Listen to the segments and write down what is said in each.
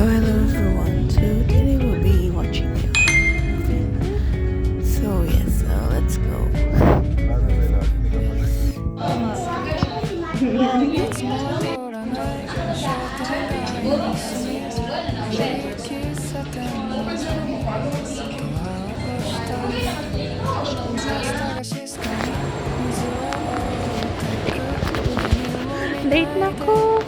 hello everyone. So today we'll be watching the movie. So yes, let's go. Late na ko.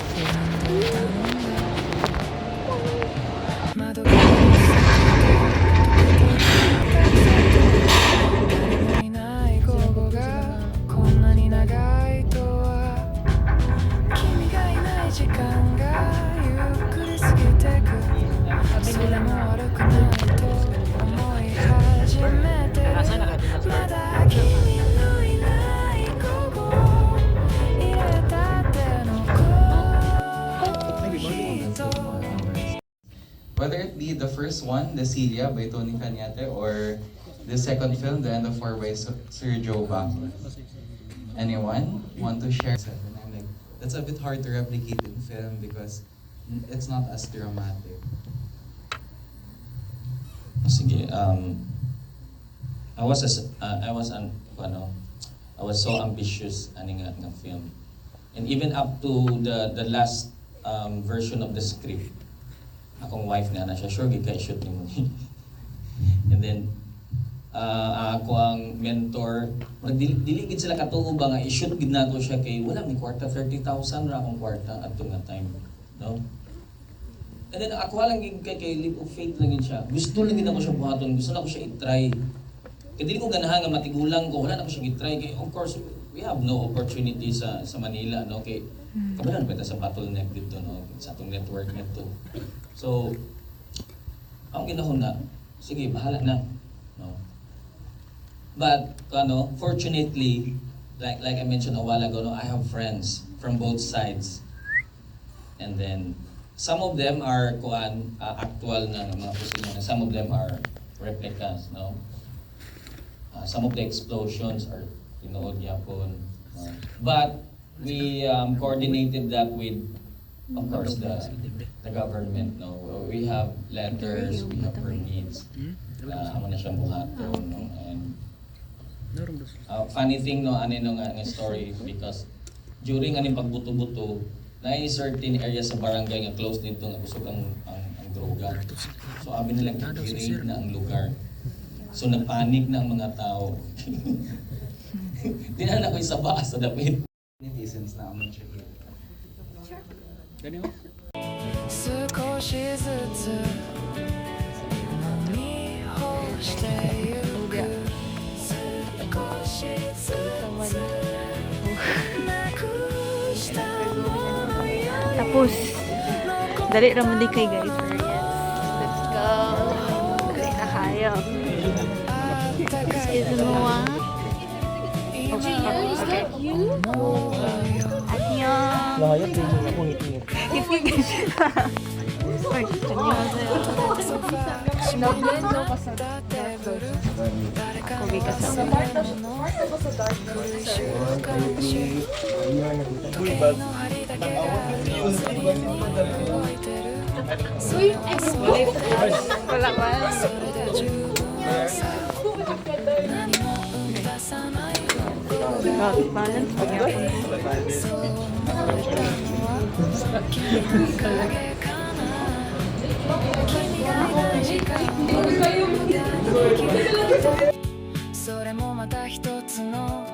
Whether it be the first one, The Celia by Tony Cañete, or the second film, The End of War by Sir Joe Bang. Anyone want to share? And I'm like, that's a bit hard to replicate in film because it's not as dramatic. Sige, I was so ambitious ani nga film. And even up to the last version of the script, akong wife nga na siya, sure gid kay shoot nimo ni. And then ako ang mentor, dili gid sila katuo ba nga i-shoot gid nato siya kay wala mi kwarta, 30,000 ra akong kwarta adto nga time, no? And then ako lang gid kay leap of faith lang gid siya. Gusto lang gid ako siya buhaton, gusto na ko siya i-try. Kay dili ko ganahan nga matigulang ko, wala na ko siya i-try kay of course we have no opportunity sa Manila, no? Kay kabalan ba ta sa bottleneck dito, no? Sa atong network nito. So, ang ginahon na, sige, bahala na. No? But, fortunately, like I mentioned a while ago, no, I have friends from both sides. And then, some of them are actual na mga position. Some of them are replicas. No? Some of the explosions are tinood yapon. But, we coordinated that with, of course, the government. No, we have letters, we have permits. Amo na siyang buhaton, no? And funny thing, no, nga story because during aning pagbuto-buto, na certain area sa barangay nga close dito nga kusog ang droga. So abi nila i-raid na ang lugar. So nagpanik na ang mga tao. Dinala ko isa ba sa dapit. Netizens na amon siya. Sure. 少しずつ飲み干してゆく少しずつなくしたものよ Tapos, dali raman din kay guys. Let's go. Dali na kayo. Excuse me, ah. Okay. 안녕. Lahayat din yung akong ngit-ngit. Sweet explain. Wala ba? Balance pa niya.それもまた一つの